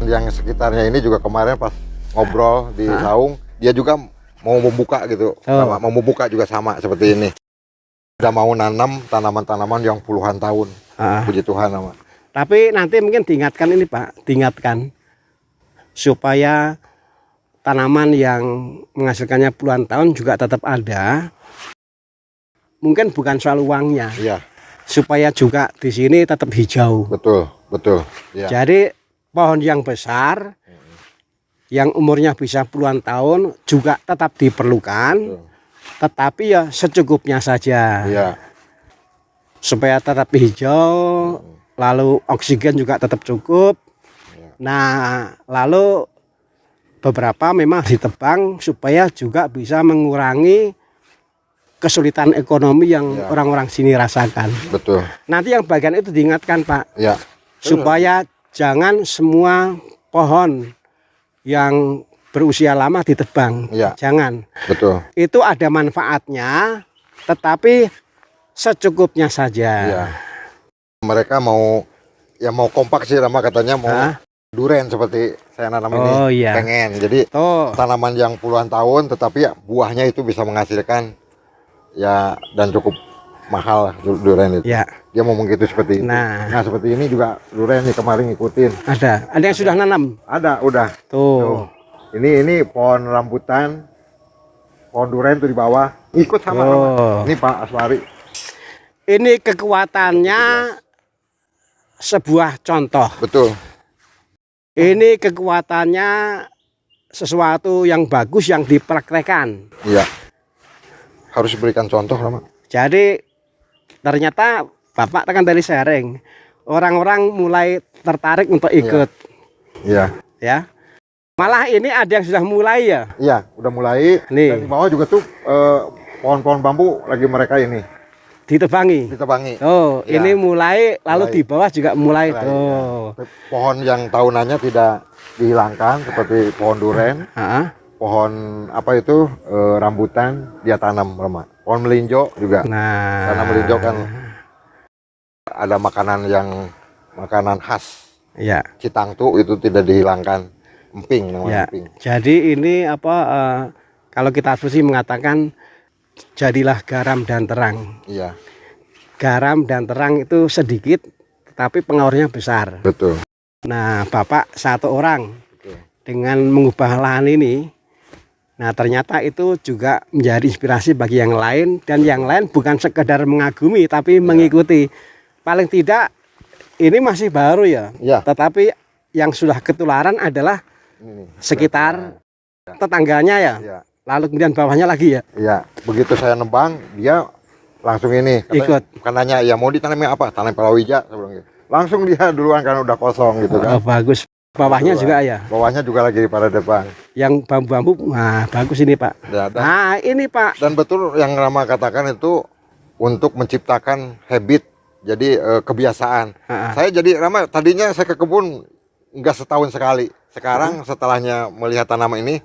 Yang sekitarnya ini juga kemarin pas ngobrol di saung, dia juga mau membuka gitu, mau membuka juga sama seperti ini. Udah mau nanam tanaman-tanaman yang puluhan tahun, puji Tuhan nama. Tapi nanti mungkin diingatkan ini Pak, diingatkan supaya tanaman yang menghasilkannya puluhan tahun juga tetap ada. Mungkin bukan soal uangnya, supaya juga di sini tetap hijau. Betul. Ya. Jadi pohon yang besar, yang umurnya bisa puluhan tahun juga tetap diperlukan, tetapi ya secukupnya saja, supaya tetap hijau, lalu oksigen juga tetap cukup. Nah, lalu beberapa memang ditebang supaya juga bisa mengurangi kesulitan ekonomi yang orang-orang sini rasakan. Betul. Nanti yang bagian itu diingatkan Pak, supaya jangan semua pohon yang berusia lama ditebang, jangan. Betul. Itu ada manfaatnya, tetapi secukupnya saja. Mereka mau kompak sih, Rama katanya mau duren seperti saya nanam ini, pengen. Jadi tanaman yang puluhan tahun, tetapi ya buahnya itu bisa menghasilkan dan cukup mahal durian itu. Dia mau begitu seperti itu. Nah, seperti ini juga durian nih kemarin ngikutin. Ada yang sudah nanam? Ada, udah. Tuh. Ini pohon rambutan, pohon durian tuh di bawah. Ikut sama. Ini Pak Aswari. Ini kekuatannya sebuah contoh. Betul. Ini kekuatannya sesuatu yang bagus yang dipraktekkan. Iya. Harus berikan contoh, Rama. Jadi ternyata Bapak kan dari sharing, orang-orang mulai tertarik untuk ikut. Ya. Malah ini ada yang sudah mulai ya. Iya, udah mulai. Nih. Dan di bawah juga tuh pohon-pohon bambu lagi mereka ini ditebangi. Ini mulai, lalu di bawah juga mulai. Pohon yang tahunannya tidak dihilangkan seperti pohon duren. Pohon apa itu rambutan dia tanam, Rama. Pohon melinjo juga. Karena melinjo kan ada makanan khas. Citangtu itu tidak dihilangkan. Emping namanya. Emping. Jadi ini kalau kita sih mengatakan jadilah garam dan terang. Garam dan terang itu sedikit, tetapi pengaruhnya besar. Betul. Nah, Bapak satu orang dengan mengubah lahan ini. Nah, ternyata itu juga menjadi inspirasi bagi yang lain, dan yang lain bukan sekedar mengagumi tapi mengikuti. Paling tidak ini masih baru ya. Tetapi yang sudah ketularan adalah sekitar tetangganya ya. Lalu kemudian bawahnya lagi ya. Begitu saya nebang dia langsung ini ikut. Bukan nanya ya mau ditanamnya apa, tanam palawija sebelumnya. Langsung dia duluan karena udah kosong gitu kan. Bagus. Bawahnya juga ya. Bawahnya juga lagi pada depan. Yang bambu-bambu, bagus ini Pak. Ini Pak. Dan betul yang Rama katakan itu untuk menciptakan habit, jadi kebiasaan. Saya jadi Rama tadinya saya ke kebun nggak setahun sekali. Sekarang setelahnya melihat tanaman ini,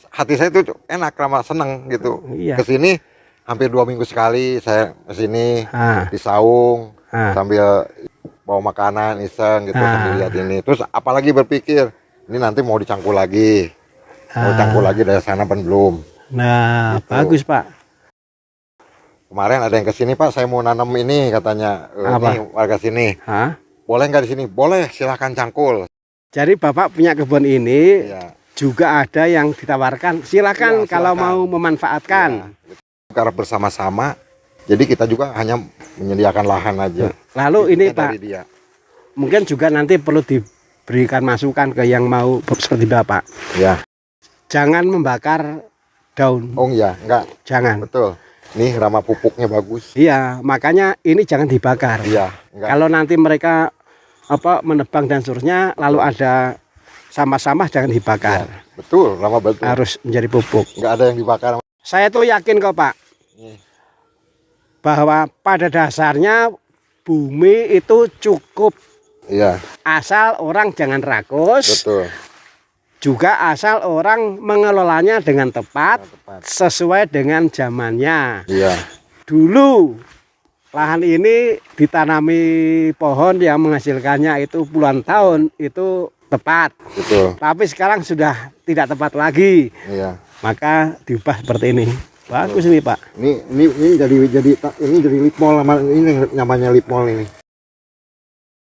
hati saya itu enak, Rama seneng gitu. Kesini hampir 2 minggu sekali saya kesini di saung sambil bawa makanan iseng gitu sambil lihat ini. Terus apalagi berpikir ini nanti mau dicangkul lagi, mau cangkul lagi dari sana pun belum. Nah gitu. Bagus Pak. Kemarin ada yang kesini Pak, saya mau nanam ini katanya. Ini warga sini. Boleh nggak di sini? Boleh, silahkan cangkul. Jadi Bapak punya kebun ini juga ada yang ditawarkan. Silakan kalau mau memanfaatkan. Karena bersama-sama. Jadi kita juga hanya menyediakan lahan aja. Lalu ini Pak, mungkin juga nanti perlu diberikan masukan ke yang mau seperti Bapak. Jangan membakar daun. Enggak. Jangan. Betul. Nih Rama pupuknya bagus. Makanya ini jangan dibakar. Kalau nanti mereka menebang dan seterusnya, lalu ada sampah-sampah jangan dibakar. Ya, betul, Rama, betul. Harus menjadi pupuk. Nggak ada yang dibakar. Saya tuh yakin kok Pak, bahwa pada dasarnya bumi itu cukup. Iya. Asal orang jangan rakus. Betul. Juga asal orang mengelolanya dengan tepat, sesuai dengan zamannya. Iya. Dulu lahan ini ditanami pohon yang menghasilkannya itu puluhan tahun, itu tepat. Betul. Tapi sekarang sudah tidak tepat lagi. Iya. Maka diubah seperti ini. Bagus ini Pak. Ini jadi lipmol, ini namanya lipmol ini.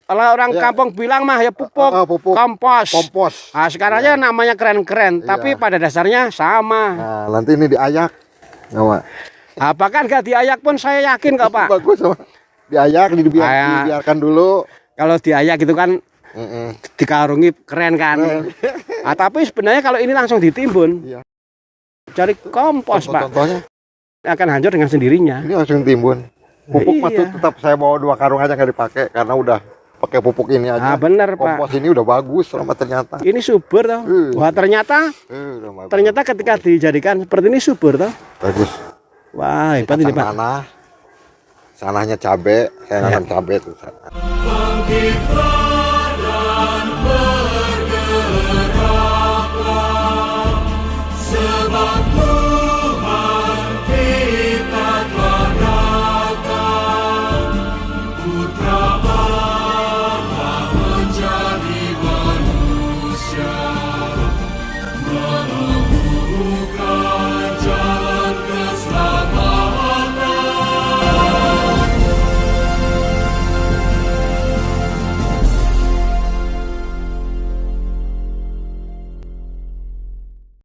Kalau orang kampung bilang mah ya pupuk, kompos. Nah, sekarang aja namanya keren-keren, tapi pada dasarnya sama. Nah, nanti ini diayak. Nah, bahkan gak diayak pun saya yakin kok Pak. Bagus sama. Diayak, dibiarkan dulu. Kalau diayak itu kan dikarungi keren kan. Nah, tapi sebenarnya kalau ini langsung ditimbun, cari kompos Pak, contohnya akan hancur dengan sendirinya. Ini langsung timbun. Pupuk masuk tetap saya bawa 2 karung aja nggak dipakai karena udah pakai pupuk ini aja. Bener Pak. Kompos ini udah bagus sama ternyata. Ini subur toh. Wah ternyata ketika dijadikan seperti ini subur toh. Bagus. Wah hebat ini Pak. Sanahnya cabe, saya nanam cabe tuh.